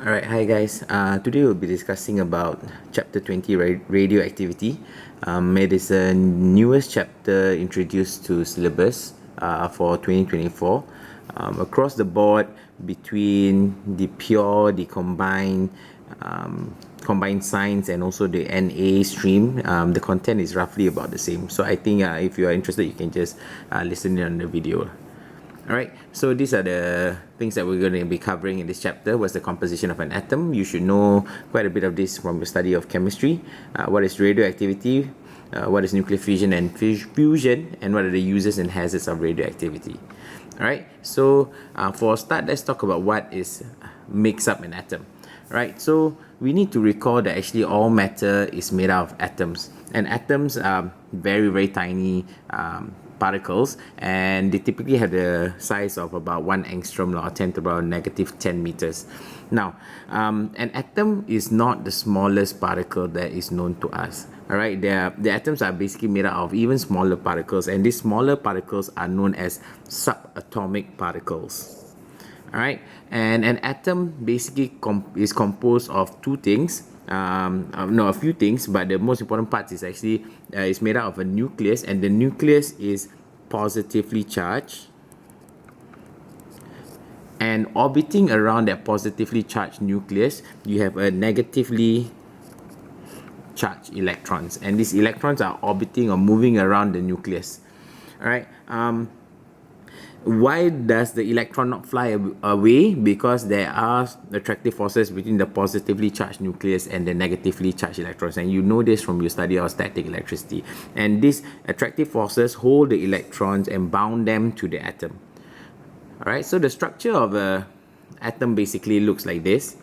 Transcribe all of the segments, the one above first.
Alright, hi guys. Today we'll be discussing about chapter 20, radioactivity. It is the newest chapter introduced to syllabus for 2024. Across the board, between the pure, the combined science and also the NA stream, the content is roughly about the same. So I think if you are interested, you can just listen in on the video. Alright, so these are the things that we're going to be covering in this chapter. What's the composition of an atom? You should know quite a bit of this from your study of chemistry. What is radioactivity? What is nuclear fission and fusion? And what are the uses and hazards of radioactivity? Alright, so for a start, let's talk about what makes up an atom. Right, so we need to recall that actually all matter is made out of atoms, and atoms are very, very tiny particles, and they typically have the size of about 1 angstrom or 10 to the power negative 10 meters. Now, an atom is not the smallest particle that is known to us. Alright, the atoms are basically made out of even smaller particles, and these smaller particles are known as subatomic particles. Alright, and an atom basically is composed of two things. A few things, but the most important part is actually is made out of a nucleus, and the nucleus is positively charged, and orbiting around that positively charged nucleus you have a negatively charged electrons, and these electrons are orbiting or moving around the nucleus. Alright, why does the electron not fly away? Because there are attractive forces between the positively charged nucleus and the negatively charged electrons, and you know this from your study of static electricity. And these attractive forces hold the electrons and bound them to the atom. Alright, so the structure of an atom basically looks like this.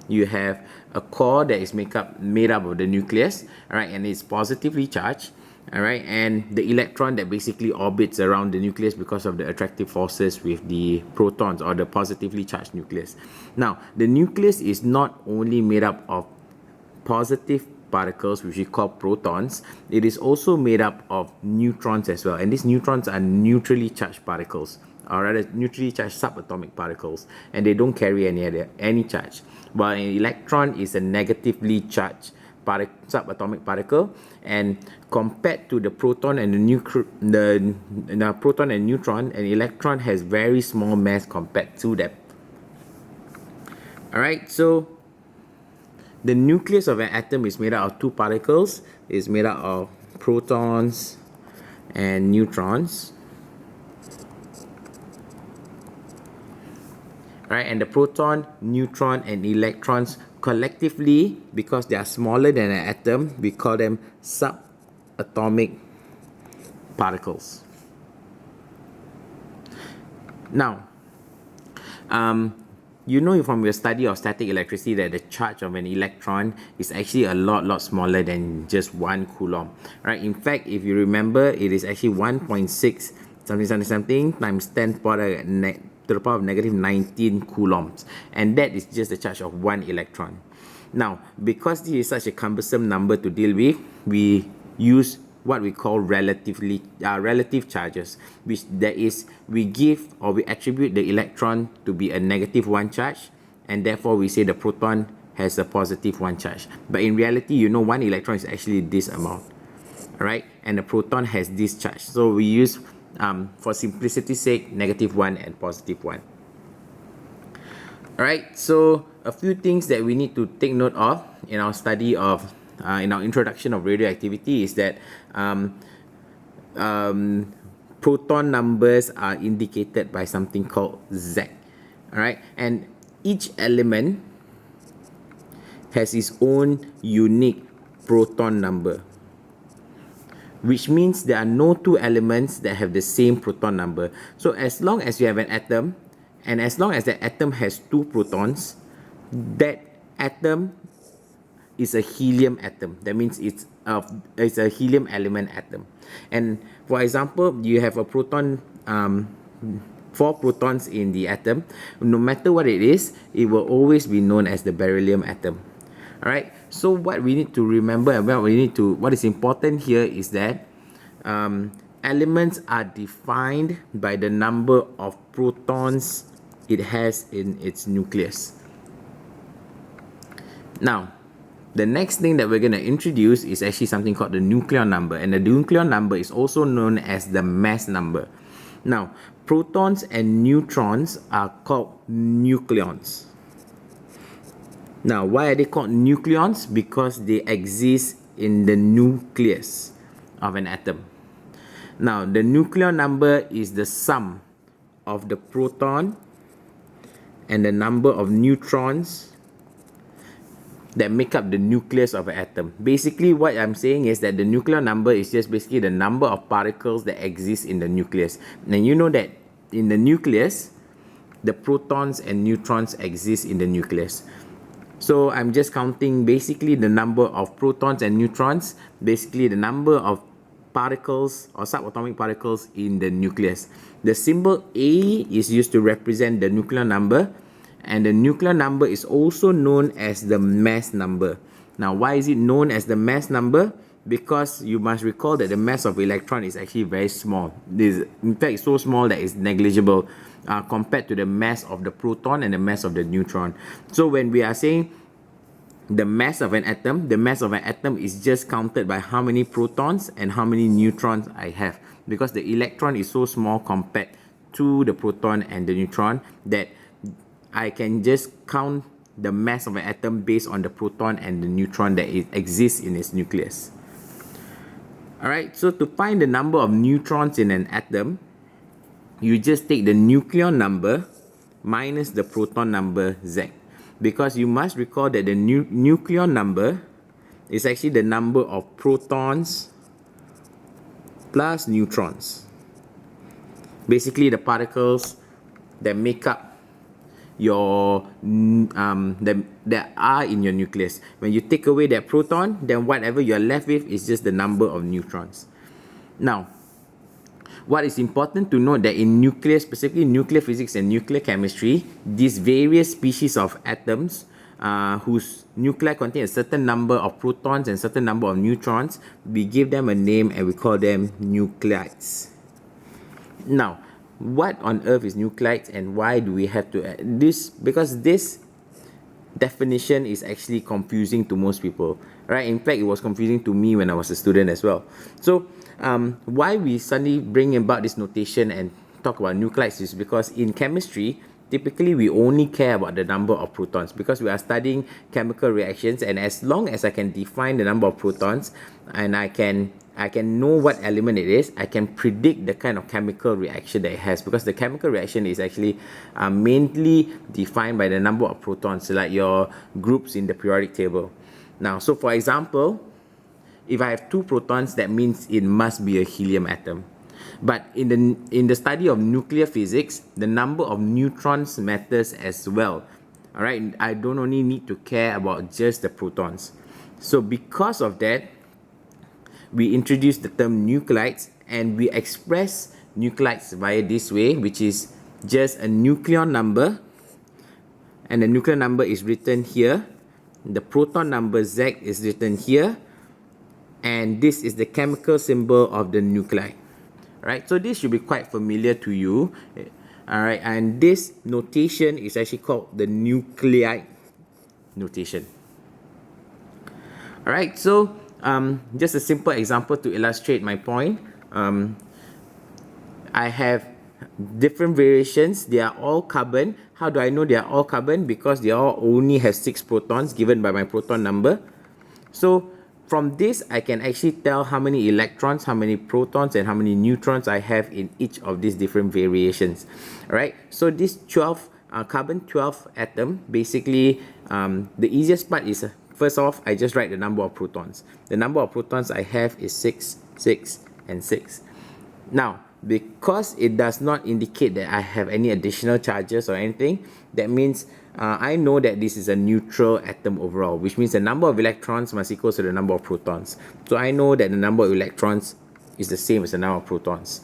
You have a core that is made up of the nucleus, alright, and it's positively charged. Alright, and the electron that basically orbits around the nucleus because of the attractive forces with the protons or the positively charged nucleus. Now, the nucleus is not only made up of positive particles, which we call protons, it is also made up of neutrons as well, and these neutrons are neutrally charged particles, or rather neutrally charged subatomic particles, and they don't carry any charge, while an electron is a negatively charged subatomic particle. And compared to the proton and the proton and neutron, an electron has very small mass compared to them. Alright, so the nucleus of an atom is made out of two particles. It's made out of protons and neutrons. Right, and the proton, neutron, and electrons collectively, because they are smaller than an atom, we call them subatomic particles. Now, you know from your study of static electricity that the charge of an electron is actually a lot smaller than just 1 coulomb. Right? In fact, if you remember, it is actually 1.6 something times 10 to the power of negative 19 coulombs, and that is just the charge of 1 electron. Now, because this is such a cumbersome number to deal with, we use what we call relative charges, which that is, we give or we attribute the electron to be a negative 1 charge, and therefore we say the proton has a positive 1 charge. But in reality, you know, 1 electron is actually this amount, alright, and the proton has this charge. So we use, for simplicity's sake, negative 1 and positive 1. Alright, so a few things that we need to take note of in our study of, in our introduction of radioactivity is that proton numbers are indicated by something called Z. Alright, and each element has its own unique proton number, which means there are no two elements that have the same proton number. So as long as you have an atom, and as long as the atom has 2 protons, that atom is a helium atom. That means it's a helium element atom. And for example, you have a proton, 4 protons in the atom. No matter what it is, it will always be known as the beryllium atom. Alright, so what we need to remember and what is important here is that elements are defined by the number of protons it has in its nucleus. Now, the next thing that we're going to introduce is actually something called the Nucleon number, and the Nucleon number is also known as the mass number. Now, protons and neutrons are called nucleons. Now, why are they called nucleons? Because they exist in the nucleus of an atom. Now, the Nucleon number is the sum of the proton and the number of neutrons that make up the nucleus of an atom. Basically, what I'm saying is that the Nucleon number is just basically the number of particles that exist in the nucleus. And you know that in the nucleus, the protons and neutrons exist in the nucleus. So I'm just counting basically the number of protons and neutrons, basically the number of particles or subatomic particles in the nucleus. The symbol A is used to represent the Nucleon number, and the Nucleon number is also known as the mass number. Now, why is it known as the mass number? Because you must recall that the mass of electron is actually very small. In fact, so small that it's negligible compared to the mass of the proton and the mass of the neutron. So when we are saying the mass of an atom, the mass of an atom is just counted by how many protons and how many neutrons I have, because the electron is so small compared to the proton and the neutron that I can just count the mass of an atom based on the proton and the neutron that exists in its nucleus. Alright, so to find the number of neutrons in an atom, you just take the Nucleon number minus the proton number Z. Because you must recall that the Nucleon number is actually the number of protons plus neutrons. Basically, the particles that make up your that are in your nucleus. When you take away that proton, then whatever you're left with is just the number of neutrons. Now, what is important to note that in nuclear, specifically nuclear physics and nuclear chemistry, these various species of atoms whose nuclei contain a certain number of protons and certain number of neutrons, we give them a name and we call them nuclides. Now, what on earth is nuclides and why do we have to add this? Because this definition is actually confusing to most people, right? In fact, it was confusing to me when I was a student as well. So why we suddenly bring about this notation and talk about nuclides is because in chemistry, typically we only care about the number of protons because we are studying chemical reactions, and as long as I can define the number of protons and I can know what element it is, I can predict the kind of chemical reaction that it has, because the chemical reaction is actually mainly defined by the number of protons, like your groups in the periodic table. Now, so for example, if I have 2 protons, that means it must be a helium atom. But in the study of nuclear physics, the number of neutrons matters as well. Alright, I don't only need to care about just the protons. So because of that, we introduced the term nuclides, and we express nuclides via this way, which is just a Nucleon number, and the Nucleon number is written here, the proton number Z is written here, and this is the chemical symbol of the nuclide. Right, so this should be quite familiar to you. Alright, and this notation is actually called the Nuclide Notation. Alright, so just a simple example to illustrate my point. I have different variations. They are all carbon. How do I know they are all carbon? Because they all only have 6 protons given by my proton number. So from this, I can actually tell how many electrons, how many protons, and how many neutrons I have in each of these different variations. Alright, so this 12 carbon 12 atom, basically the easiest part is first off, I just write the number of protons. The number of protons I have is 6, 6, and 6. Now, because it does not indicate that I have any additional charges or anything, that means I know that this is a neutral atom overall, which means the number of electrons must equal to the number of protons. So I know that the number of electrons is the same as the number of protons.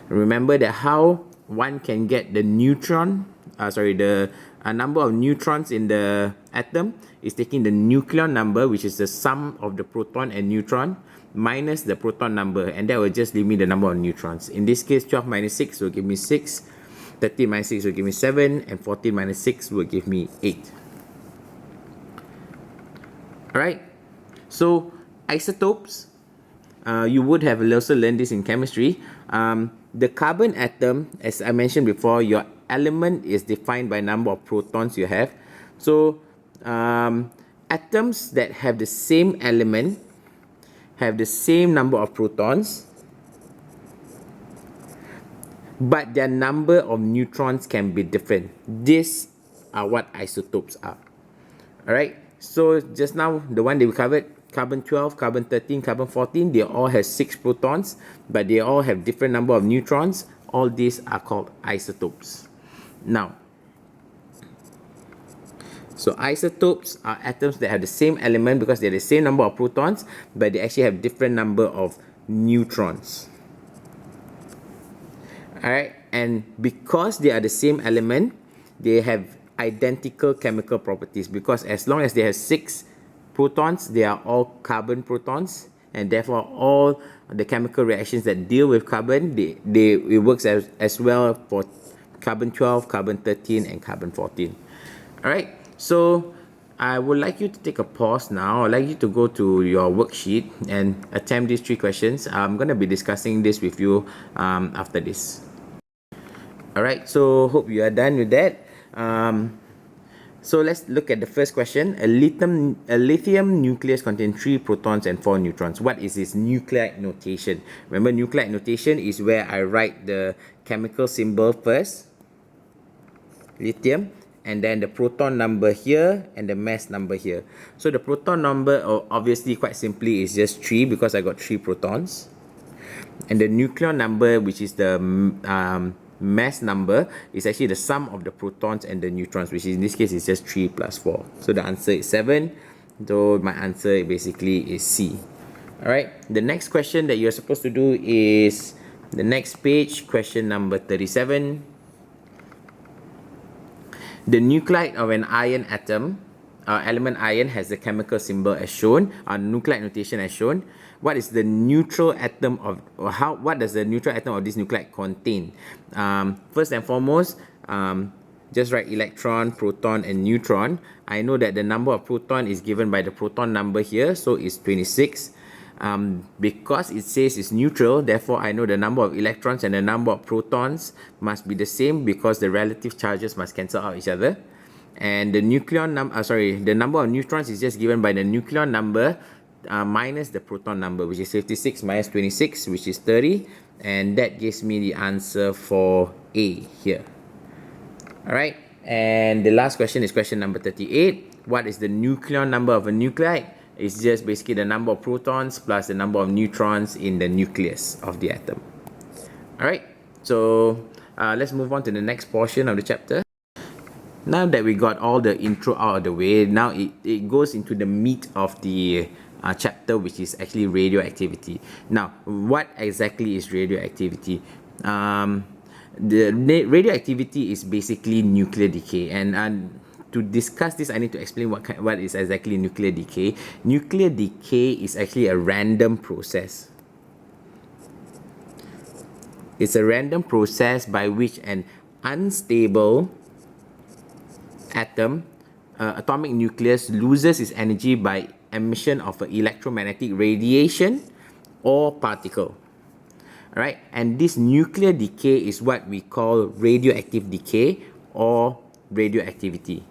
Remember that how one can get the neutron, the number of neutrons in the atom is taking the Nucleon number, which is the sum of the proton and neutron, minus the proton number, and that will just leave me the number of neutrons. In this case, 12 minus 6 will give me 6, 13 minus 6 will give me 7, and 14 minus 6 will give me 8. Alright, so isotopes, you would have also learned this in chemistry. The carbon atom, as I mentioned before, your element is defined by number of protons you have. So atoms that have the same element have the same number of protons, but their number of neutrons can be different. These are what isotopes are. Alright, so just now the one that we covered, carbon 12, carbon 13, carbon 14, they all have 6 protons, but they all have different number of neutrons. All these are called isotopes. Now, so isotopes are atoms that have the same element because they have the same number of protons, but they actually have different number of neutrons. Alright, and because they are the same element, they have identical chemical properties, because as long as they have 6 protons, they are all carbon protons, and therefore all the chemical reactions that deal with carbon, it works as well for carbon 12, carbon 13, and carbon 14. Alright, so I would like you to take a pause now. I'd like you to go to your worksheet and attempt these 3 questions. I'm going to be discussing this with you after this. Alright, so hope you are done with that. So let's look at the first question. A lithium nucleus contains 3 protons and 4 neutrons. What is this nuclide notation? Remember, nuclide notation is where I write the chemical symbol first, lithium, and then the proton number here and the mass number here. So the proton number, obviously quite simply, is just 3 because I got 3 protons. And the nucleon number, which is the mass number, is actually the sum of the protons and the neutrons, which in this case is just 3 plus 4. So the answer is 7. So my answer basically is C. Alright, the next question that you're supposed to do is the next page, question number 37. The nuclide of an iron atom, element iron, has the chemical symbol as shown, nuclide notation as shown. What is the neutral atom of, or what does the neutral atom of this nuclide contain? First and foremost, just write electron, proton, and neutron. I know that the number of proton is given by the proton number here, so it's 26. Because it says it's neutral, therefore I know the number of electrons and the number of protons must be the same, because the relative charges must cancel out each other. And the the number of neutrons is just given by the nucleon number minus the proton number, which is 56 minus 26, which is 30, and that gives me the answer for A here. Alright, and the last question is question number 38. What is the nucleon number of a nuclide? It's just basically the number of protons plus the number of neutrons in the nucleus of the atom. Alright, so let's move on to the next portion of the chapter. Now that we got all the intro out of the way, now it goes into the meat of the chapter, which is actually radioactivity. Now, what exactly is radioactivity? The radioactivity is basically nuclear decay, and to discuss this, I need to explain what is exactly nuclear decay. Nuclear decay is actually a random process. It's a random process by which an unstable atom, atomic nucleus, loses its energy by emission of an electromagnetic radiation or particle. Alright, and this nuclear decay is what we call radioactive decay or radioactivity.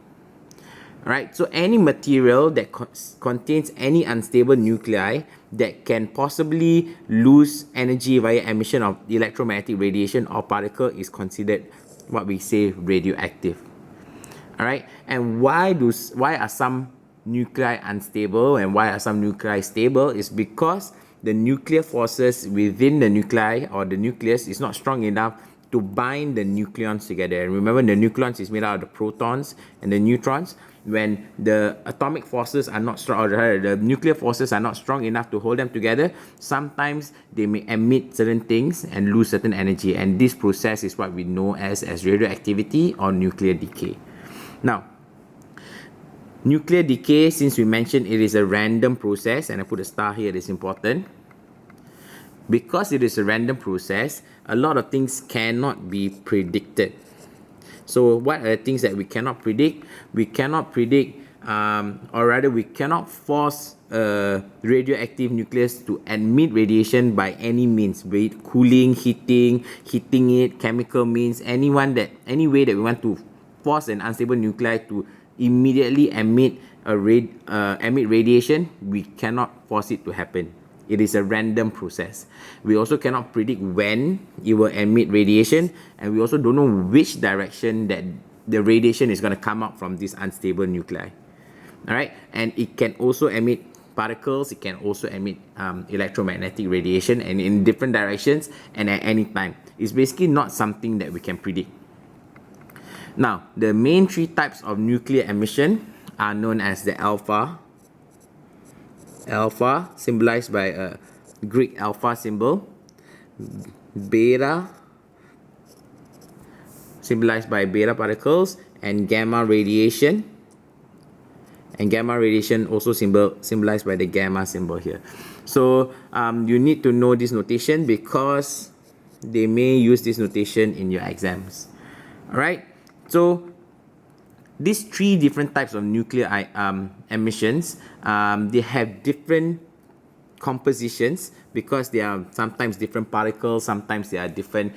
Alright, so any material that contains any unstable nuclei that can possibly lose energy via emission of electromagnetic radiation or particle is considered what we say radioactive. Alright, and why are some nuclei unstable and why are some nuclei stable? Is because the nuclear forces within the nuclei or the nucleus is not strong enough to bind the nucleons together. And remember, the nucleons is made out of the protons and the neutrons. When the atomic forces are not strong, or the nuclear forces are not strong enough to hold them together, sometimes they may emit certain things and lose certain energy, and this process is what we know as radioactivity or nuclear decay. Now, nuclear decay, since we mentioned it is a random process, and I put a star here, it is important. Because it is a random process, a lot of things cannot be predicted. So what are the things that we cannot predict? We cannot predict or rather we cannot force a radioactive nucleus to emit radiation by any means, be it cooling, heating it, chemical means, any way that we want to force an unstable nuclei to immediately emit radiation. We cannot force it to happen. It is a random process. We also cannot predict when it will emit radiation, and we also don't know which direction that the radiation is going to come out from this unstable nuclei. Alright, and it can also emit particles, it can also emit electromagnetic radiation, and in different directions and at any time. It's basically not something that we can predict. Now, the main three types of nuclear emission are known as the alpha, symbolized by a Greek alpha symbol, beta, symbolized by beta particles, and gamma radiation. And gamma radiation also symbolized by the gamma symbol here. So you need to know this notation because they may use this notation in your exams. Alright, so these three different types of nuclear emissions, they have different compositions because they are sometimes different particles, sometimes they are different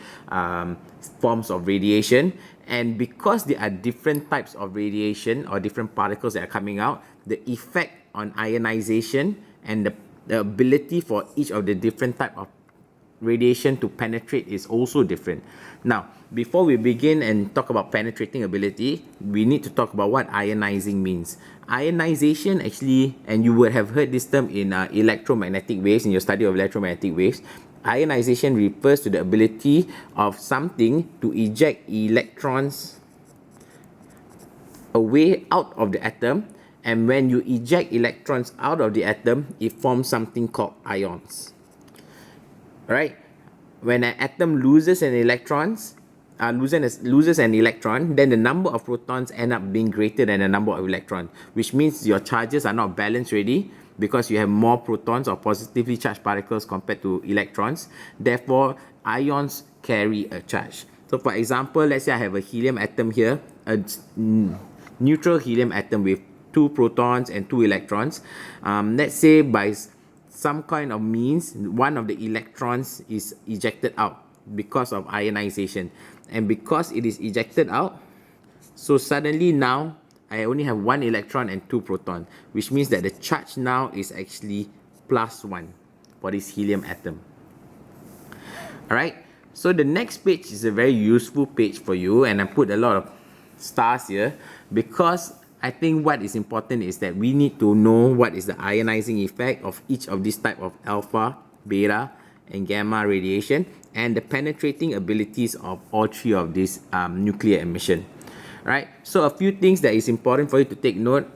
forms of radiation, and because there are different types of radiation or different particles that are coming out, the effect on ionization and the ability for each of the different type of radiation to penetrate is also different. Now, before we begin and talk about penetrating ability, we need to talk about what ionizing means. Ionization actually, and you would have heard this term in electromagnetic waves, in your study of electromagnetic waves, ionization refers to the ability of something to eject electrons away out of the atom, and when you eject electrons out of the atom, it forms something called ions. Right? When an atom loses an electron, then the number of protons end up being greater than the number of electrons, which means your charges are not balanced already because you have more protons or positively charged particles compared to electrons. Therefore, ions carry a charge. So for example, let's say I have a helium atom here, a neutral helium atom with 2 protons and 2 electrons. Let's say by some kind of means, one of the electrons is ejected out because of ionization. And because it is ejected out, so suddenly now I only have 1 electron and 2 protons, which means that the charge now is actually +1 for this helium atom. Alright, so the next page is a very useful page for you, and I put a lot of stars here because I think what is important is that we need to know what is the ionizing effect of each of these type of alpha, beta, and gamma radiation, and the penetrating abilities of all three of these nuclear emission. Right? So a few things that is important for you to take note.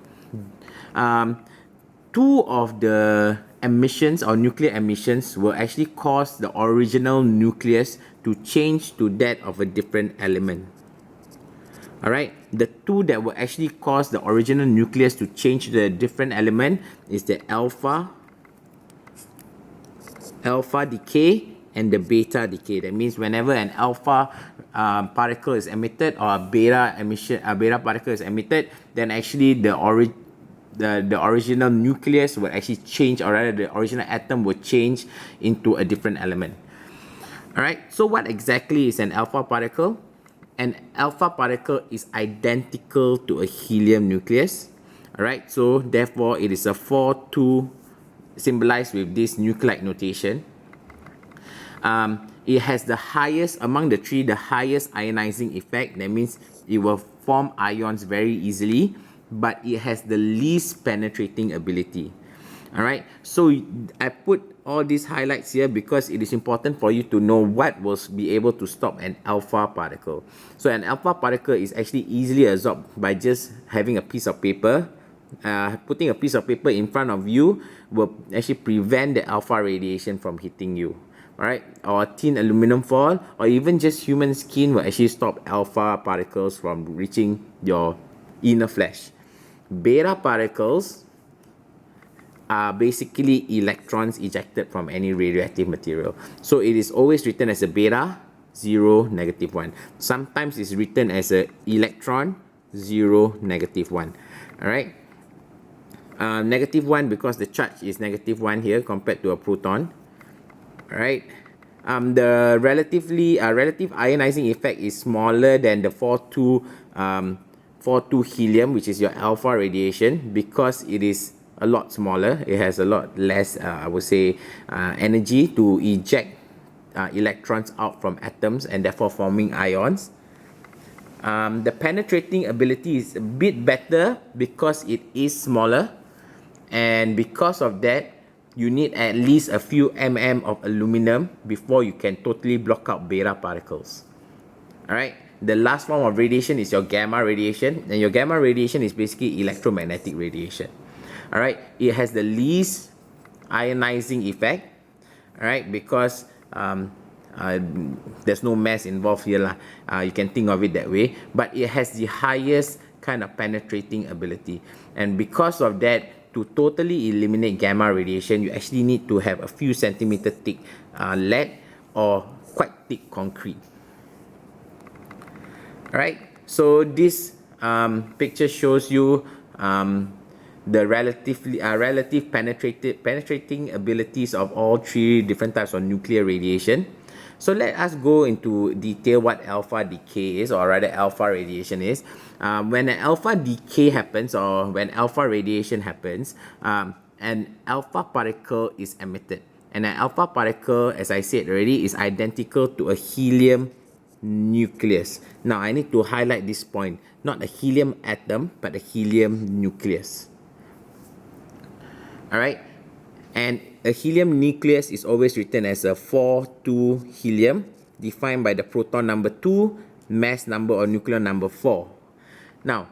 2 of the emissions or nuclear emissions will actually cause the original nucleus to change to that of a different element. Alright, the 2 that will actually cause the original nucleus to change to a different element is the alpha decay and the beta decay. That means whenever an alpha particle is emitted or a beta particle is emitted, then actually the original nucleus will actually change, or rather the original atom will change into a different element. Alright, so what exactly is an alpha particle? An alpha particle is identical to a helium nucleus. Alright, so therefore it is a 4-2 symbolized with this Nuclide notation. It has the highest, among the 3, the highest ionizing effect. That means it will form ions very easily, but it has the least penetrating ability. Alright, so I put all these highlights here because it is important for you to know what will be able to stop an alpha particle. So an alpha particle is actually easily absorbed by just having a piece of paper. Putting a piece of paper in front of you will actually prevent the alpha radiation from hitting you. Alright, or thin aluminum foil, or even just human skin will actually stop alpha particles from reaching your inner flesh. Beta particles are basically electrons ejected from any radioactive material. So it is always written as a beta, 0, -1. Sometimes it's written as a electron, 0, -1. Alright. -1 because the charge is -1 here compared to a proton. Right? The relative ionizing effect is smaller than the 4,2 helium, which is your alpha radiation, because it is a lot smaller. It has a lot less, I would say, energy to eject electrons out from atoms and therefore forming ions. The penetrating ability is a bit better because it is smaller, and because of that, you need at least a few of aluminum before you can totally block out beta particles. Alright, the last form of radiation is your gamma radiation, and your gamma radiation is basically electromagnetic radiation. Alright, it has the least ionizing effect, alright, because there's no mass involved here lah. You can think of it that way, but it has the highest kind of penetrating ability, and because of that, to totally eliminate gamma radiation, you actually need to have a few centimeter thick lead or quite thick concrete. Alright, so this picture shows you the relative penetrating abilities of all three different types of nuclear radiation. So let us go into detail what alpha decay is, or rather alpha radiation is. When an alpha decay happens, or when alpha radiation happens, an alpha particle is emitted. And an alpha particle, as I said already, is identical to a helium nucleus. Now I need to highlight this point. Not a helium atom, but a helium nucleus. Alright? And a helium nucleus is always written as a 4,2 helium, defined by the proton number 2, mass number or nucleon number 4. Now,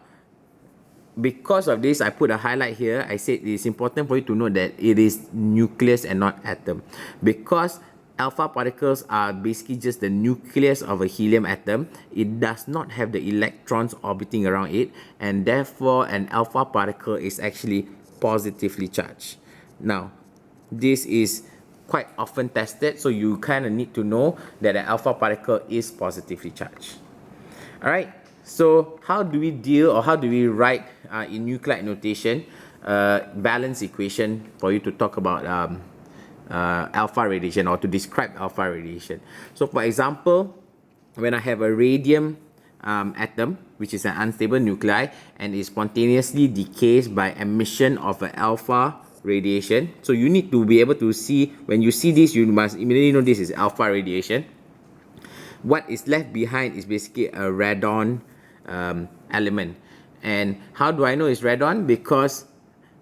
because of this, I put a highlight here. I said it is important for you to know that it is nucleus and not atom. Because alpha particles are basically just the nucleus of a helium atom, it does not have the electrons orbiting around it, and therefore an alpha particle is actually positively charged. Now, this is quite often tested, so you kind of need to know that an alpha particle is positively charged. Alright, so how do we deal, or how do we write in Nuclide notation balance equation for you to talk about alpha radiation, or to describe alpha radiation? So for example, when I have a radium atom, which is an unstable nuclei, and it spontaneously decays by emission of an alpha radiation. So you need to be able to see, when you see this, you must immediately know this is alpha radiation. What is left behind is basically a radon element. And how do I know it's radon? Because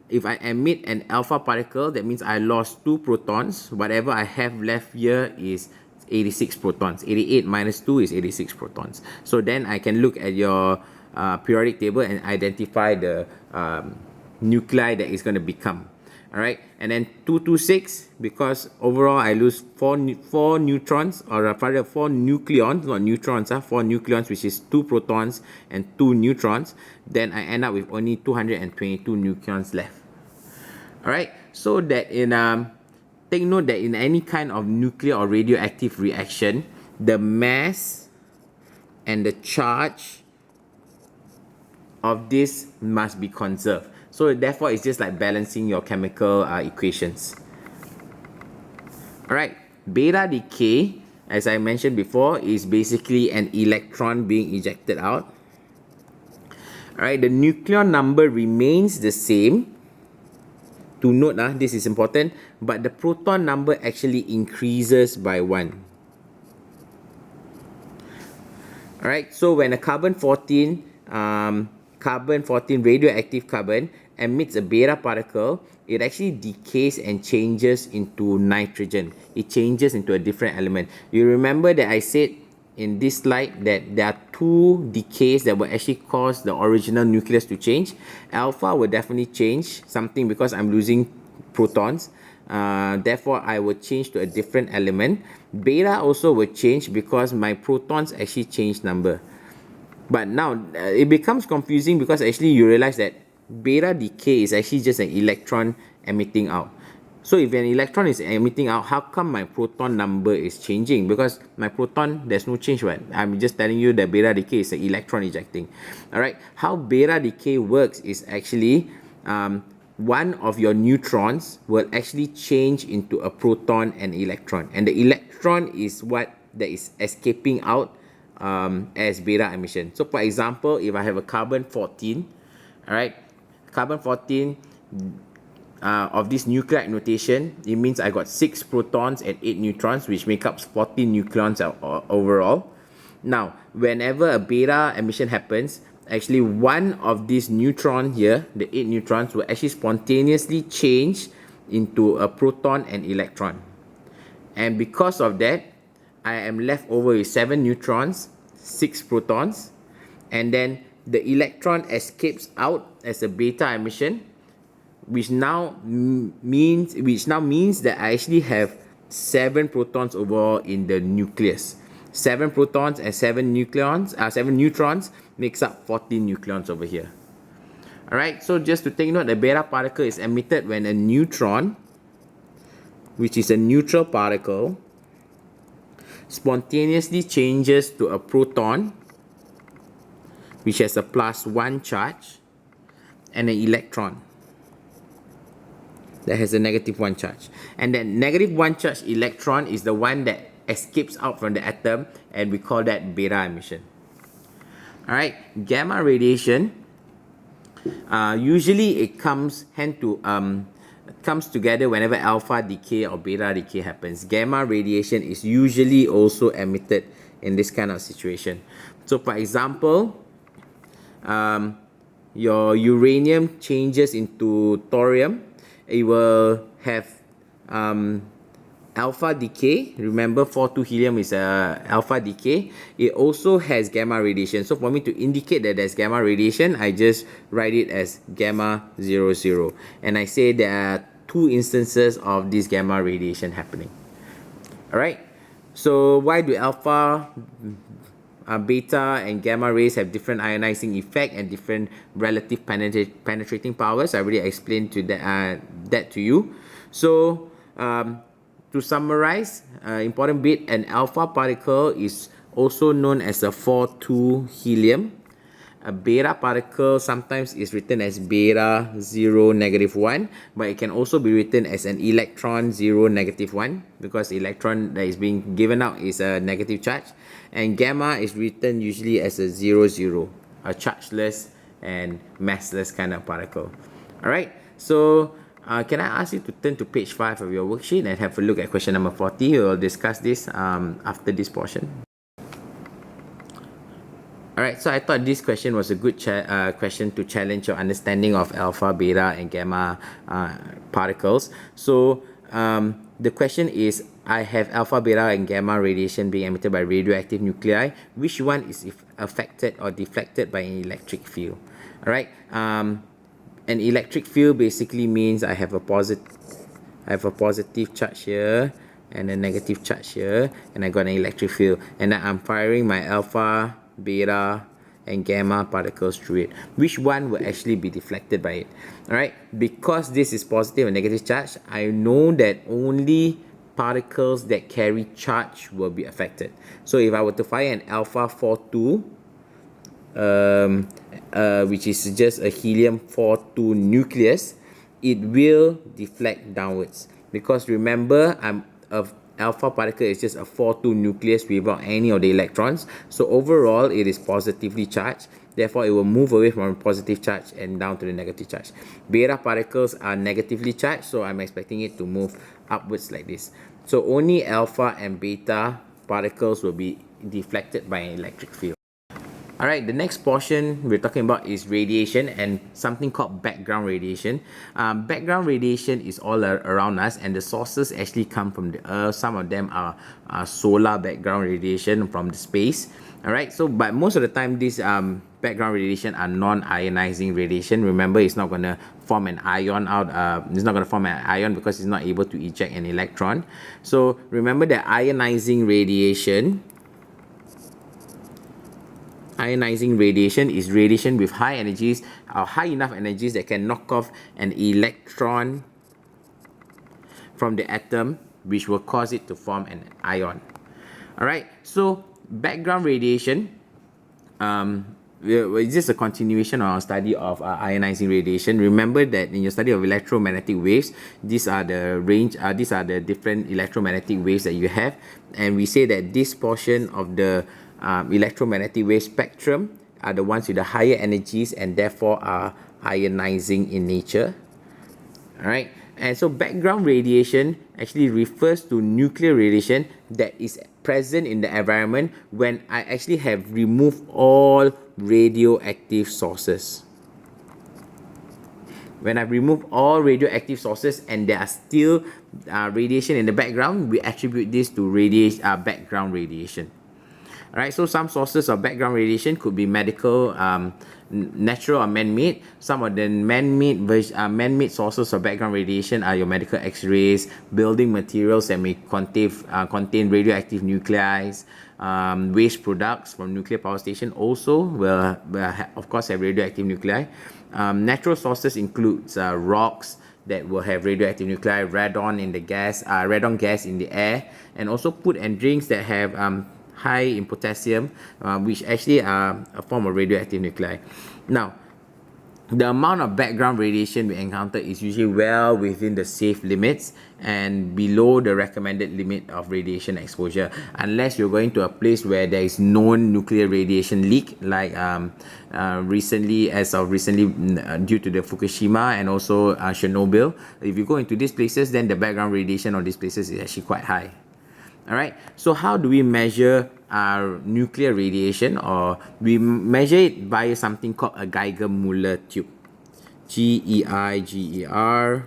if I emit an alpha particle, that means I lost 2 protons. Whatever I have left here is 86 protons. 88 minus 2 is 86 protons. So then I can look at your periodic table and identify the nuclei that it's going to become. Alright, and then 226, because overall I lose 4 neutrons, or rather 4 nucleons, not neutrons, 4 nucleons, which is 2 protons and 2 neutrons. Then I end up with only 222 nucleons left. Alright, so that in take note that in any kind of nuclear or radioactive reaction, the mass and the charge of this must be conserved. So therefore, it's just like balancing your chemical equations. Alright, beta decay, as I mentioned before, is basically an electron being ejected out. Alright, the nucleon number remains the same. To note, this is important, but the proton number actually increases by 1. Alright, so when a carbon-14 radioactive carbon emits a beta particle, it actually decays and changes into nitrogen. It changes into a different element. You remember that I said in this slide that there are 2 decays that will actually cause the original nucleus to change. Alpha will definitely change something because I'm losing protons. Therefore, I will change to a different element. Beta also will change because my protons actually change number. But now it becomes confusing because actually you realize that beta decay is actually just an electron emitting out. So if an electron is emitting out, how come my proton number is changing? Because my proton, there's no change, right? I'm just telling you that beta decay is an electron ejecting. Alright, how beta decay works is actually one of your neutrons will actually change into a proton and electron, and the electron is what that is escaping out as beta emission. So for example, if I have a carbon-14, all right, carbon-14 of this nuclide notation, it means I got 6 protons and 8 neutrons, which make up 14 nucleons overall. Now, whenever a beta emission happens, actually one of these neutrons here, the 8 neutrons, will actually spontaneously change into a proton and electron. And because of that, I am left over with 7 neutrons, 6 protons, and then the electron escapes out as a beta emission, which now means that I actually have 7 protons overall in the nucleus. 7 protons and 7 neutrons makes up 14 nucleons over here. Alright, so just to take note, the beta particle is emitted when a neutron, which is a neutral particle, spontaneously changes to a proton, which has a +1 charge, and an electron that has a -1 charge. And that -1 charge electron is the one that escapes out from the atom, and we call that beta emission. Alright, gamma radiation, usually it comes together whenever alpha decay or beta decay happens. Gamma radiation is usually also emitted in this kind of situation. So for example, your uranium changes into thorium, it will have alpha decay. Remember, 4,2 helium is alpha decay. It also has gamma radiation. So for me to indicate that there's gamma radiation, I just write it as gamma 00. And I say there are 2 instances of this gamma radiation happening. Alright, so why do alpha, beta and gamma rays have different ionizing effect and different relative penetrating powers? I already explained that to you. So to summarize, important bit, an alpha particle is also known as a 4,2 helium. A beta particle sometimes is written as beta 0 -1, but it can also be written as an electron 0 -1, because electron that is being given out is a negative charge. And gamma is written usually as a 00, a chargeless and massless kind of particle. Alright, so can I ask you to turn to page 5 of your worksheet and have a look at question number 40? We'll discuss this after this portion. Alright, so I thought this question was a good question to challenge your understanding of alpha, beta and gamma particles. So the question is, I have alpha, beta and gamma radiation being emitted by radioactive nuclei. Which one is affected or deflected by an electric field? Alright, an electric field basically means I have a positive charge here and a negative charge here, and I got an electric field, and I'm firing my alpha, beta and gamma particles through it. Which one will actually be deflected by it? Alright, because this is positive and negative charge, I know that only particles that carry charge will be affected. So if I were to fire an alpha 42, which is just a helium 42 nucleus, it will deflect downwards, because remember, alpha particle is just a 42 nucleus without any of the electrons. So overall, it is positively charged. Therefore, it will move away from positive charge and down to the negative charge. Beta particles are negatively charged, so I'm expecting it to move upwards like this. So only alpha and beta particles will be deflected by an electric field. Alright, the next portion we're talking about is radiation and something called background radiation. Background radiation is all around us, and the sources actually come from the Earth. Some of them are solar background radiation from the space. Alright, so but most of the time these background radiation are non-ionizing radiation. Remember, it's not going to form an ion it's not going to form an ion because it's not able to eject an electron. So remember that ionizing radiation is radiation with high energies, or high enough energies that can knock off an electron from the atom, which will cause it to form an ion. Alright, so background radiation it's just a continuation of our study of ionizing radiation. Remember that in your study of electromagnetic waves, these are the these are the different electromagnetic waves that you have, and we say that this portion of the electromagnetic wave spectrum are the ones with the higher energies and therefore are ionizing in nature. All right, and so background radiation actually refers to nuclear radiation that is present in the environment when I actually have removed all radioactive sources. When I've removed all radioactive sources and there are still radiation in the background, we attribute this to background radiation. Alright, so some sources of background radiation could be medical, natural or man-made. Some of the man-made sources of background radiation are your medical X-rays, building materials that may contain radioactive nuclei, waste products from nuclear power station also will of course have radioactive nuclei. Natural sources includes rocks that will have radioactive nuclei, radon gas in the air, and also food and drinks that have high in potassium, which actually are a form of radioactive nuclei. Now, the amount of background radiation we encounter is usually well within the safe limits and below the recommended limit of radiation exposure, unless you're going to a place where there is known nuclear radiation leak, like recently due to the Fukushima and also Chernobyl. If you go into these places, then the background radiation of these places is actually quite high. Alright, so how do we measure our nuclear radiation? Or we measure it via something called a Geiger-Muller tube. Geiger-Muller,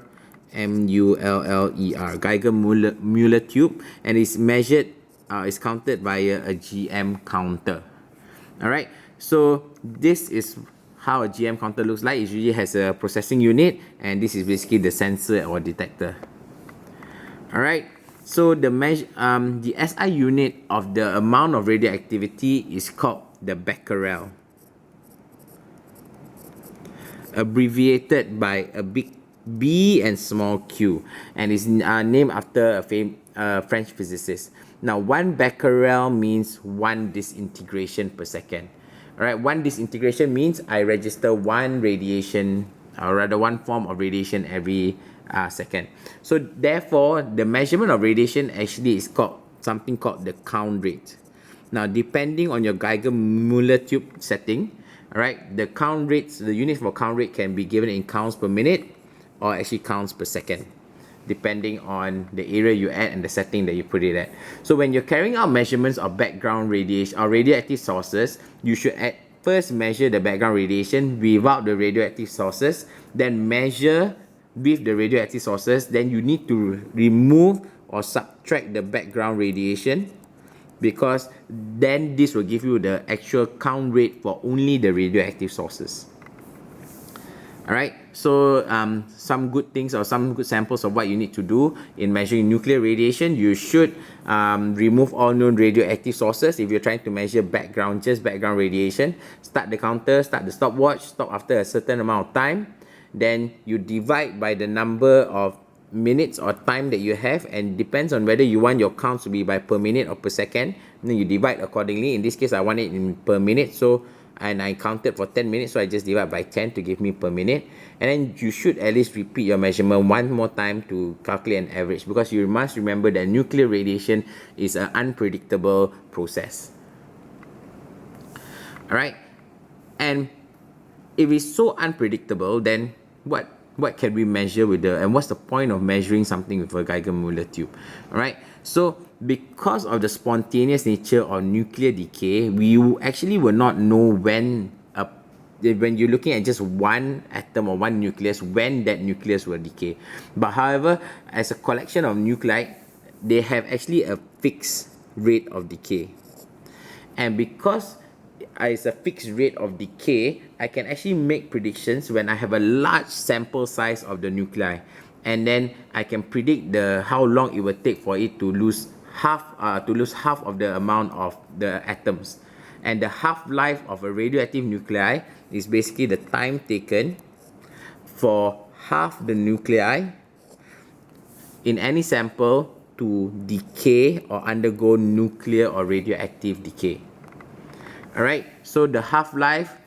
Geiger-Muller tube, and it's measured, it's counted via a GM counter. Alright, so this is how a GM counter looks like. It usually has a processing unit, and this is basically the sensor or detector. Alright, so the SI unit of the amount of radioactivity is called the becquerel, abbreviated by a big B and small q, and is named after a French physicist. Now, 1 becquerel means 1 disintegration per second. Alright, 1 disintegration means I register 1 radiation, or rather 1 form of radiation every second. So therefore, the measurement of radiation actually is called something called the count rate. Now, depending on your Geiger-Muller tube setting, alright, the count rates, the unit for count rate can be given in counts per minute or actually counts per second, depending on the area you're at and the setting that you put it at. So when you're carrying out measurements of background radiation or radioactive sources, you should at first measure the background radiation without the radioactive sources, then measure with the radioactive sources, then you need to remove or subtract the background radiation, because then this will give you the actual count rate for only the radioactive sources. Alright, so some good things or some good samples of what you need to do in measuring nuclear radiation. You should remove all known radioactive sources. If you're trying to measure just background radiation, start the counter, start the stopwatch, stop after a certain amount of time. Then you divide by the number of minutes or time that you have, and depends on whether you want your counts to be by per minute or per second. And then you divide accordingly. In this case, I want it in per minute, and I counted for 10 minutes, so I just divide by 10 to give me per minute. And then you should at least repeat your measurement one more time to calculate an average, because you must remember that nuclear radiation is an unpredictable process. Alright, and if it's so unpredictable, then what can we measure with and what's the point of measuring something with a Geiger-Muller tube? Alright, so because of the spontaneous nature of nuclear decay, we actually will not know when you're looking at just one atom or one nucleus, when that nucleus will decay. But however, as a collection of nuclei, they have actually a fixed rate of decay. And because it's a fixed rate of decay, I can actually make predictions when I have a large sample size of the nuclei, and then I can predict how long it will take for it to lose half of the amount of the atoms. And the half-life of a radioactive nuclei is basically the time taken for half the nuclei in any sample to decay or undergo nuclear or radioactive decay. Alright, so the half-life,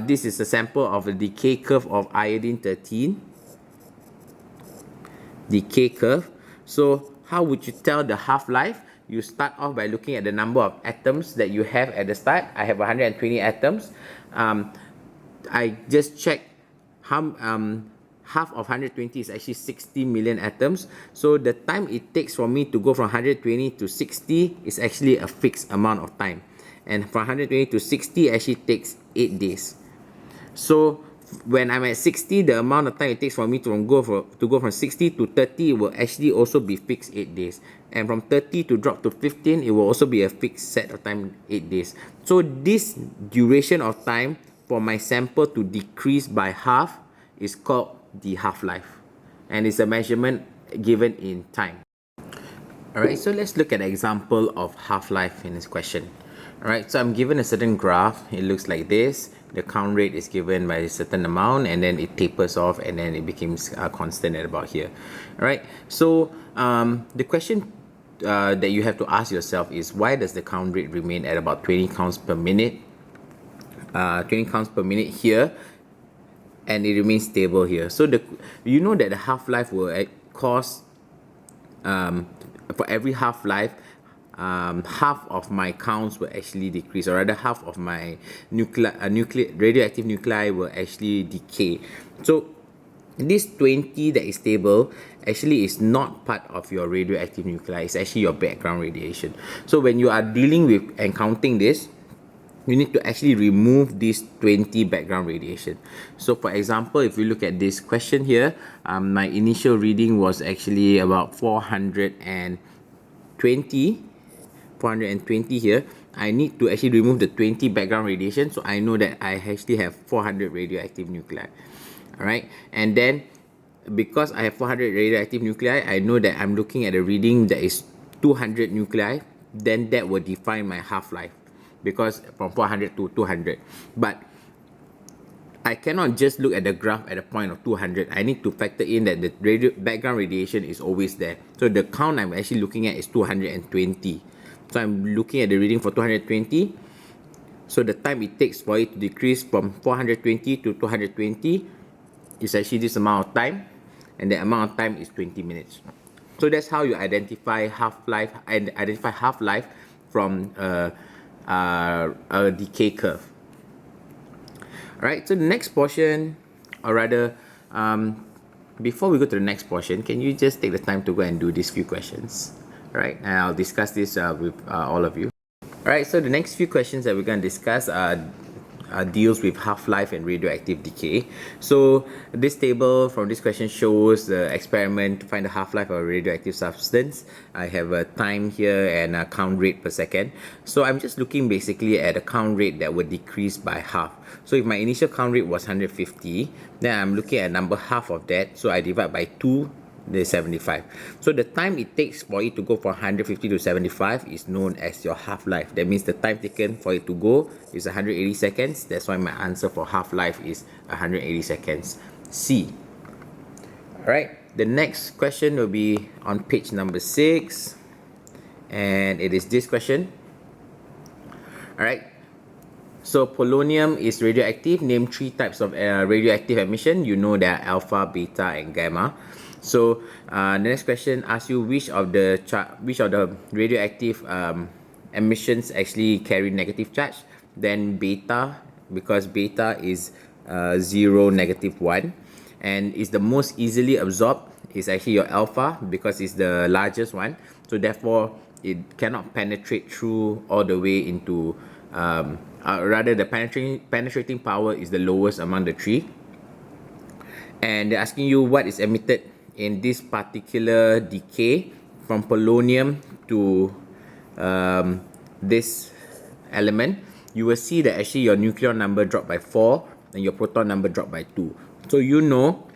this is a sample of a decay curve of iodine-13. Decay curve. So how would you tell the half-life? You start off by looking at the number of atoms that you have at the start. I have 120 atoms. I just checked how half of 120 is actually 60 million atoms. So the time it takes for me to go from 120 to 60 is actually a fixed amount of time. And from 120 to 60 actually takes 8 days. So when I'm at 60, the amount of time it takes for me to go from 60 to 30 will actually also be fixed 8 days. And from 30 to drop to 15, it will also be a fixed set of time, 8 days. So this duration of time for my sample to decrease by half is called the half-life. And it's a measurement given in time. Alright, so let's look at an example of half-life in this question. Alright, so I'm given a certain graph. It looks like this. The count rate is given by a certain amount, and then it tapers off, and then it becomes constant at about here. Alright, so the question that you have to ask yourself is, why does the count rate remain at about 20 counts per minute? 20 counts per minute here, and it remains stable here. So you know that the half-life will cause for every half-life, half of my counts will actually decrease, or rather half of my radioactive nuclei will actually decay. So this 20 that is stable actually is not part of your radioactive nuclei. It's actually your background radiation. So when you are dealing with and counting this, you need to actually remove this 20 background radiation. So for example, if you look at this question here, my initial reading was actually about 420 here. I need to actually remove the 20 background radiation, so I know that I actually have 400 radioactive nuclei. Alright, and then because I have 400 radioactive nuclei, I know that I'm looking at a reading that is 200 nuclei. Then that will define my half-life, because from 400 to 200. But I cannot just look at the graph at a point of 200. I need to factor in that the background radiation is always there. So the count I'm actually looking at is 220. So I'm looking at the reading for 220. So the time it takes for it to decrease from 420 to 220 is actually this amount of time, and the amount of time is 20 minutes. So that's how you identify half-life from a decay curve. Alright, so the next portion, or rather, before we go to the next portion, can you just take the time to go and do these few questions? Alright, and I'll discuss this with all of you. Alright, so the next few questions that we're going to discuss deals with half-life and radioactive decay. So this table from this question shows the experiment to find the half-life of a radioactive substance. I have a time here and a count rate per second. So I'm just looking basically at a count rate that would decrease by half. So if my initial count rate was 150, then I'm looking at number half of that. So I divide by 2, there's 75. So the time it takes for it to go from 150 to 75 is known as your half-life. That means the time taken for it to go is 180 seconds. That's why my answer for half-life is 180 seconds. C. Alright, the next question will be on page number 6, and it is this question. Alright, so polonium is radioactive. Name 3 types of radioactive emission. You know there are alpha, beta, and gamma. So the next question asks you which of the radioactive emissions actually carry negative charge. Then beta, because beta is 0, -1, and is the most easily absorbed, is actually your alpha, because it's the largest one. So therefore it cannot penetrate through all the way into rather the penetrating power is the lowest among the 3. And they're asking you what is emitted in this particular decay from polonium to this element. You will see that actually your nucleon number dropped by 4 and your proton number dropped by 2. So you know,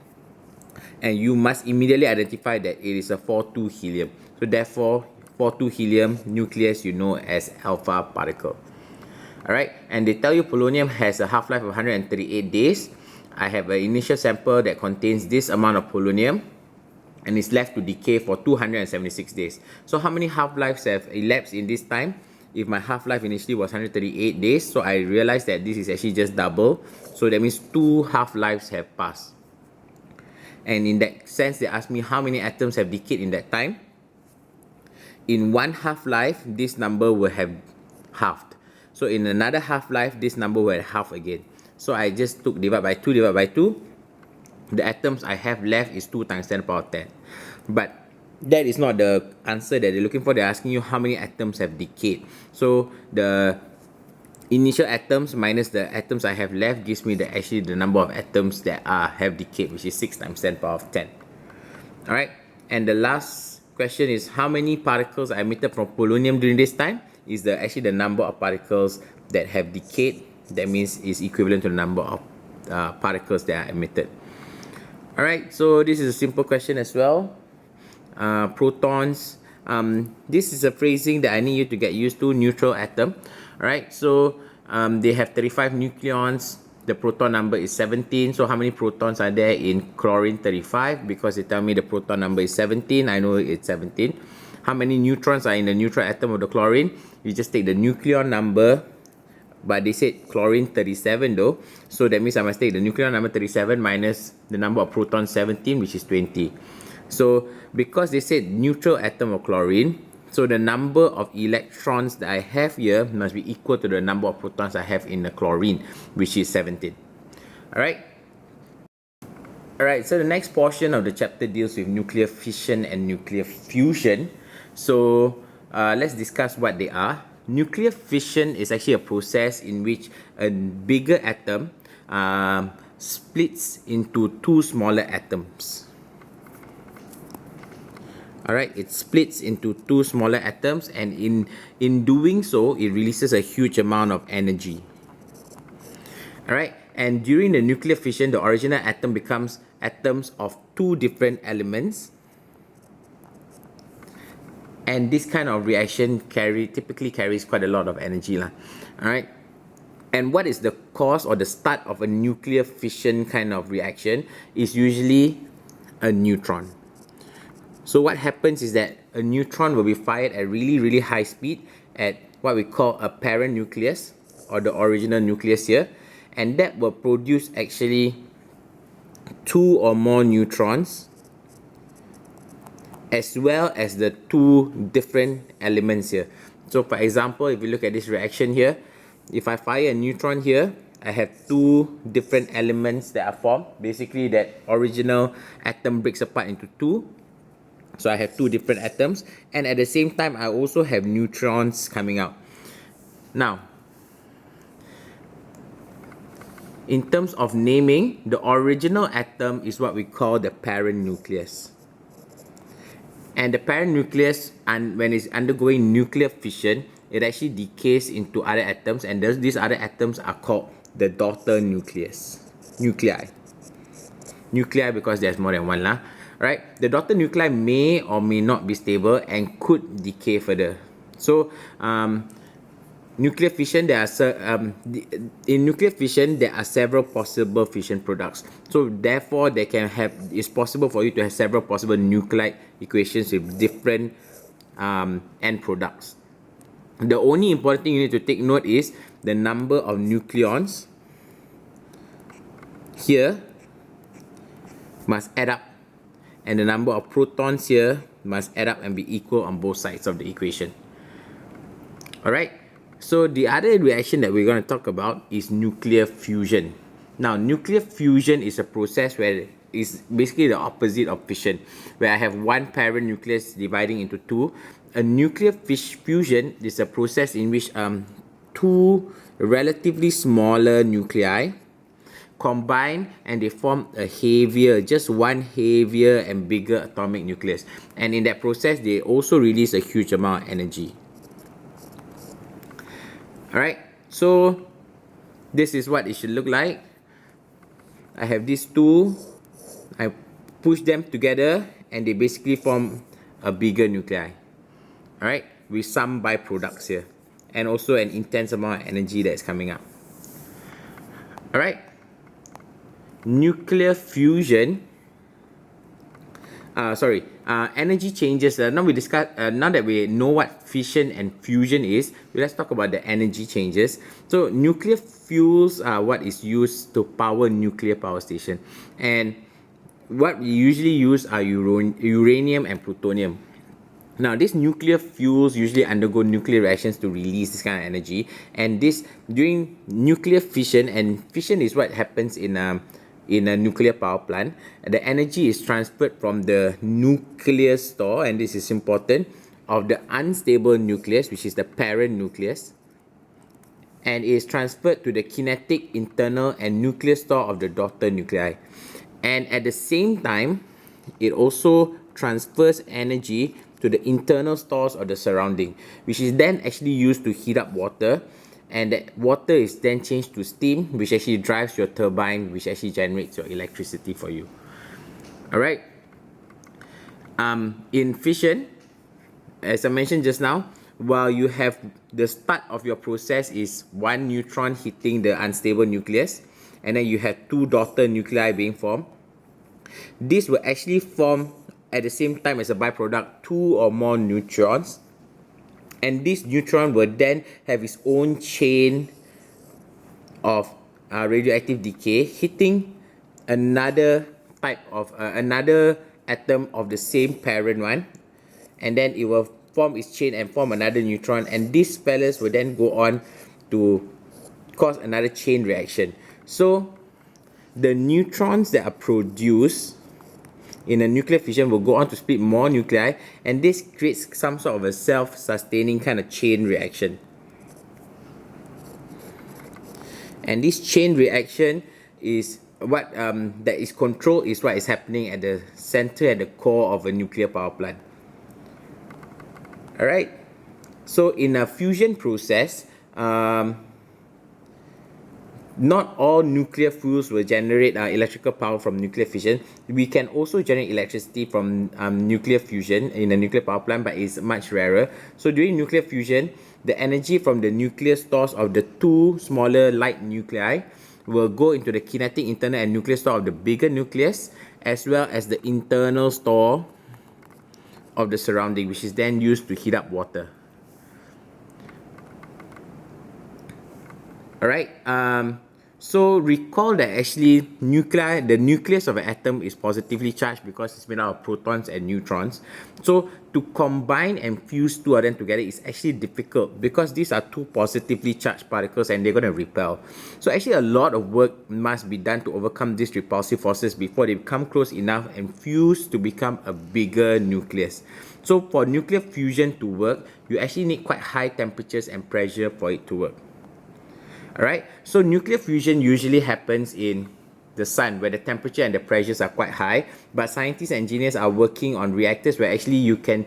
and you must immediately identify that it is a 4,2 helium. So therefore 4,2 helium nucleus you know as alpha particle. Alright, and they tell you polonium has a half-life of 138 days. I have an initial sample that contains this amount of polonium, and is left to decay for 276 days. So how many half-lives have elapsed in this time? if my half-life initially was 138 days, so I realized that this is actually just double. So that means 2 half-lives have passed. And in that sense, they asked me how many atoms have decayed in that time. In one half-life, this number will have halved. So in another half-life, this number will have halved again. So I just took divide by 2, divide by 2. The atoms I have left is 2 times 10 power 10. But that is not the answer that they're looking for. They're asking you how many atoms have decayed. So the initial atoms minus the atoms I have left gives me actually the number of atoms that have decayed, which is 6 times 10 power 10. Alright, and the last question is how many particles are emitted from polonium during this time? Is actually the number of particles that have decayed. That means is equivalent to the number of particles that are emitted. Alright, so this is a simple question as well. Protons. This is a phrasing that I need you to get used to. Neutral atom. Alright, so they have 35 nucleons. The proton number is 17. So how many protons are there in chlorine 35? Because they tell me the proton number is 17. I know it's 17. How many neutrons are in the neutral atom of the chlorine? You just take the nucleon number. But they said chlorine 37 though. So that means I must take the nucleon number 37 minus the number of protons 17, which is 20. So because they said neutral atom of chlorine, so the number of electrons that I have here must be equal to the number of protons I have in the chlorine, which is 17. Alright? Alright, so the next portion of the chapter deals with nuclear fission and nuclear fusion. So let's discuss what they are. Nuclear fission is actually a process in which a bigger atom splits into 2 smaller atoms. Alright, it splits into 2 smaller atoms, and in doing so, it releases a huge amount of energy. Alright, and during the nuclear fission, the original atom becomes atoms of 2 different elements. And this kind of reaction typically carries quite a lot of energy. Alright. And what is the cause or the start of a nuclear fission kind of reaction is usually a neutron. So what happens is that a neutron will be fired at really high speed at what we call a parent nucleus, or the original nucleus here. And that will produce actually 2 or more neutrons, as well as the 2 different elements here. So for example, if you look at this reaction here, if I fire a neutron here, I have 2 different elements that are formed. Basically, that original atom breaks apart into 2. So I have 2 different atoms, and at the same time, I also have neutrons coming out. Now, in terms of naming, the original atom is what we call the parent nucleus. And the parent nucleus, and when it's undergoing nuclear fission, it actually decays into other atoms, and these other atoms are called the daughter nuclei. Nuclei because there's more than one right? The daughter nuclei may or may not be stable and could decay further. So nuclear fission, in nuclear fission there are several possible fission products. So therefore it's possible for you to have several possible nuclide equations with different end products. The only important thing you need to take note is the number of nucleons here must add up, and the number of protons here must add up and be equal on both sides of the equation. Alright, so the other reaction that we're going to talk about is nuclear fusion. Now, nuclear fusion is a process where it's basically the opposite of fission, where I have one parent nucleus dividing into 2. A nuclear fusion is a process in which 2 relatively smaller nuclei combine and they form just one heavier and bigger atomic nucleus. And in that process, they also release a huge amount of energy. Alright, so this is what it should look like. I have these 2. I push them together and they basically form a bigger nuclei. Alright, with some byproducts here, and also an intense amount of energy that's coming up. Alright, nuclear fusion energy changes. Now we discuss. Now that we know what fission and fusion is, let's talk about the energy changes. So nuclear fuels are what is used to power nuclear power station, and what we usually use are uranium and plutonium. Now, these nuclear fuels usually undergo nuclear reactions to release this kind of energy, and this during nuclear fission, and fission is what happens in a nuclear power plant. The energy is transferred from the nuclear store, and this is important, of the unstable nucleus, which is the parent nucleus, and is transferred to the kinetic internal and nuclear store of the daughter nuclei. And at the same time, it also transfers energy to the internal stores of the surrounding, which is then actually used to heat up water, and that water is then changed to steam, which actually drives your turbine, which actually generates your electricity for you. All right. In fission, as I mentioned just now, while you have the start of your process is one neutron hitting the unstable nucleus, and then you have two daughter nuclei being formed. This will actually form at the same time as a byproduct two or more neutrons, and this neutron will then have its own chain of radioactive decay, hitting another type of another atom of the same parent one, and then it will form its chain and form another neutron, and these fellas will then go on to cause another chain reaction. So the neutrons that are produced in a nuclear fission will go on to split more nuclei, and this creates some sort of a self-sustaining kind of chain reaction. And this chain reaction is what that is controlled, is what is happening at the center, at the core of a nuclear power plant. All right. So in a fusion process, not all nuclear fuels will generate electrical power from nuclear fission. We can also generate electricity from nuclear fusion in a nuclear power plant, but it's much rarer. So during nuclear fusion, the energy from the nuclear stores of the two smaller light nuclei will go into the kinetic internal and nuclear store of the bigger nucleus, as well as the internal store of the surrounding, which is then used to heat up water. Alright, so recall that actually the nucleus of an atom is positively charged because it's made out of protons and neutrons. So to combine and fuse two of them together is actually difficult because these are two positively charged particles and they're going to repel. So actually a lot of work must be done to overcome these repulsive forces before they come close enough and fuse to become a bigger nucleus. So for nuclear fusion to work, you actually need quite high temperatures and pressure for it to work. Alright, so nuclear fusion usually happens in the sun where the temperature and the pressures are quite high, but scientists and engineers are working on reactors where actually you can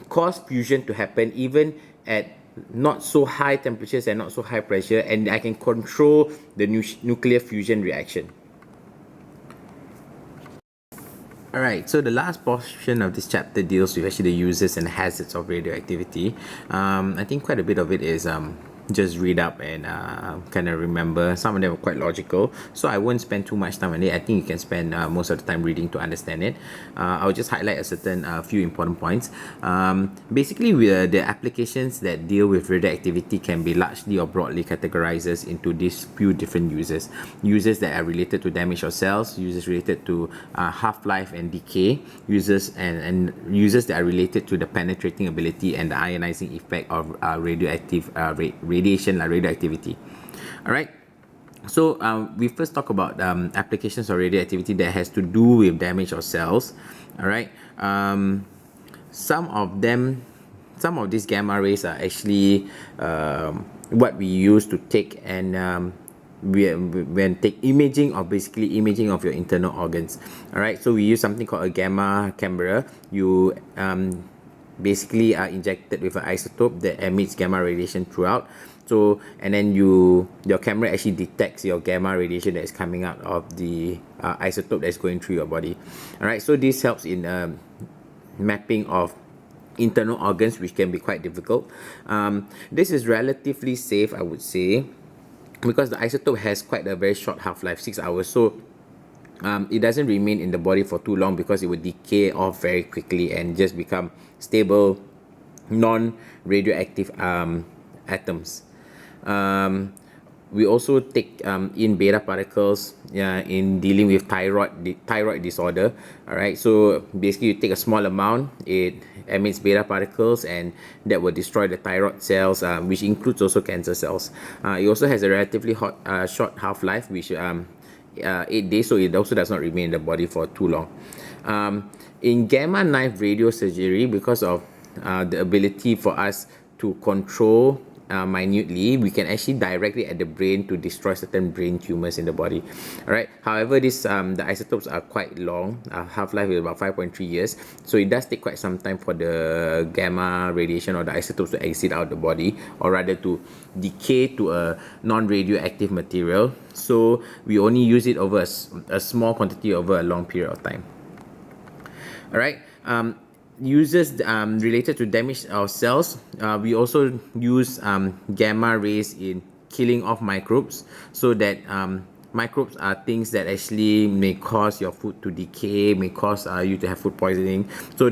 cause fusion to happen even at not so high temperatures and not so high pressure, and I can control the nuclear fusion reaction. Alright, so the last portion of this chapter deals with actually the uses and hazards of radioactivity. I think quite a bit of it is just read up and kind of remember. Some of them are quite logical, so I won't spend too much time on it. I think you can spend most of the time reading to understand it. I'll just highlight a certain few important points. Basically, the applications that deal with radioactivity can be largely or broadly categorized into these few different uses. Uses that are related to damage of cells, uses related to half-life and decay, uses and uses that are related to the penetrating ability and the ionizing effect of radioactivity. All right. So we first talk about applications of radioactivity that has to do with damage of cells. All right. Some of these gamma rays are actually what we use to take and when take imaging of your internal organs. All right. So we use something called a gamma camera. You basically are injected with an isotope that emits gamma radiation throughout. So and then your camera actually detects your gamma radiation that is coming out of the isotope that's going through your body. All right, so this helps in mapping of internal organs, which can be quite difficult. This is relatively safe, I would say, because the isotope has quite a very short half-life, 6 hours. So it doesn't remain in the body for too long because it would decay off very quickly and just become stable, non-radioactive atoms. We also take in beta particles in dealing with thyroid disorder. All right, so basically you take a small amount, it emits beta particles, and that will destroy the thyroid cells, which includes also cancer cells. It also has a relatively short half-life, which 8 days, so it also does not remain in the body for too long. In gamma knife radiosurgery, because of the ability for us to control minutely, we can actually directly at the brain to destroy certain brain tumors in the body. All right. However, the isotopes are quite long. Half-life is about 5.3 years, so it does take quite some time for the gamma radiation or the isotopes to exit out the body, or rather to decay to a non-radioactive material. So we only use it over a small quantity over a long period of time. All right. Uses related to damage our cells, we also use gamma rays in killing off microbes, so that microbes are things that actually may cause your food to decay, may cause you to have food poisoning. So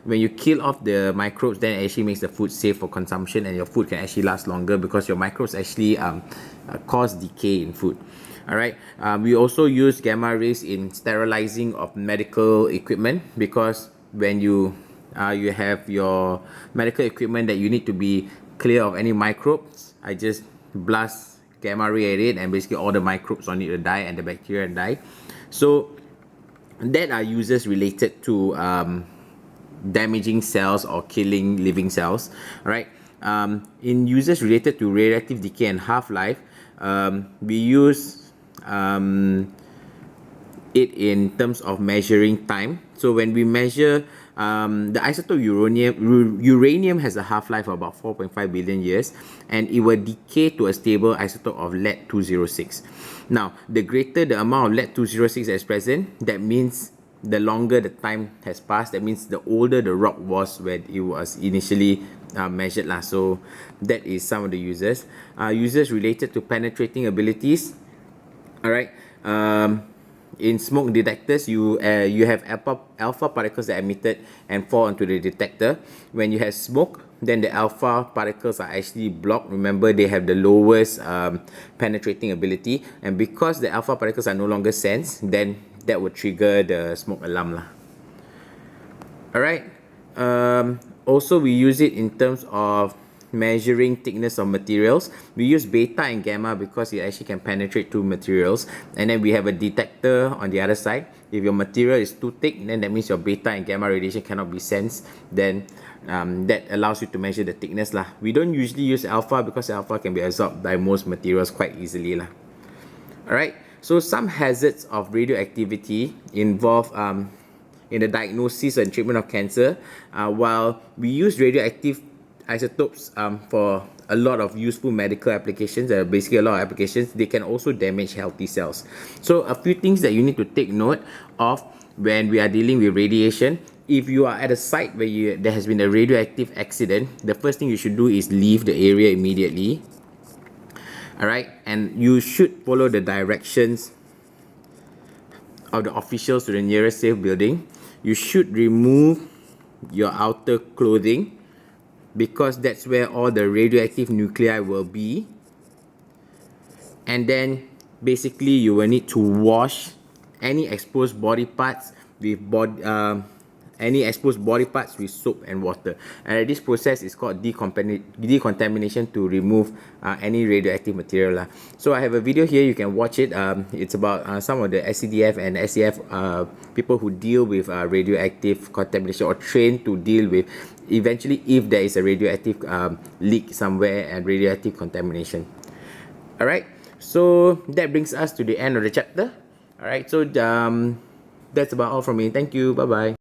when you kill off the microbes, then it actually makes the food safe for consumption, and your food can actually last longer because your microbes actually cause decay in food. All right. We also use gamma rays in sterilizing of medical equipment, because when you have your medical equipment that you need to be clear of any microbes, I just blast gamma ray at it, and basically all the microbes on it will die and the bacteria die. So that are uses related to damaging cells or killing living cells. All right. In uses related to radioactive decay and half-life, we use it in terms of measuring time. So when we measure the isotope uranium has a half-life of about 4.5 billion years, and it will decay to a stable isotope of lead-206. Now, the greater the amount of lead-206 that is present, that means the longer the time has passed, that means the older the rock was when it was initially measured. So that is some of the uses. Uses related to penetrating abilities. All right. In smoke detectors, you have alpha particles that are emitted and fall onto the detector. When you have smoke, then the alpha particles are actually blocked. Remember, they have the lowest penetrating ability, and because the alpha particles are no longer sensed, then that would trigger the smoke alarm. Alright. Also, we use it in terms of measuring thickness of materials. We use beta and gamma because it actually can penetrate through materials, and then we have a detector on the other side. If your material is too thick, then that means your beta and gamma radiation cannot be sensed. Then that allows you to measure the thickness. We don't usually use alpha because alpha can be absorbed by most materials quite easily. Alright, so some hazards of radioactivity involve in the diagnosis and treatment of cancer. While we use radioactive isotopes for a lot of useful medical applications, basically a lot of applications, they can also damage healthy cells. So a few things that you need to take note of when we are dealing with radiation. If you are at a site where there has been a radioactive accident, the first thing you should do is leave the area immediately. Alright, and you should follow the directions of the officials to the nearest safe building. You should remove your outer clothing, because that's where all the radioactive nuclei will be. And then basically you will need to wash any exposed body parts with soap and water. And this process is called decontamination, to remove any radioactive material. So I have a video here, you can watch it. It's about some of the SCDF and SCF people who deal with radioactive contamination, or trained to deal with eventually if there is a radioactive leak somewhere and radioactive contamination. Alright, so that brings us to the end of the chapter. Alright, so that's about all from me. Thank you. Bye bye.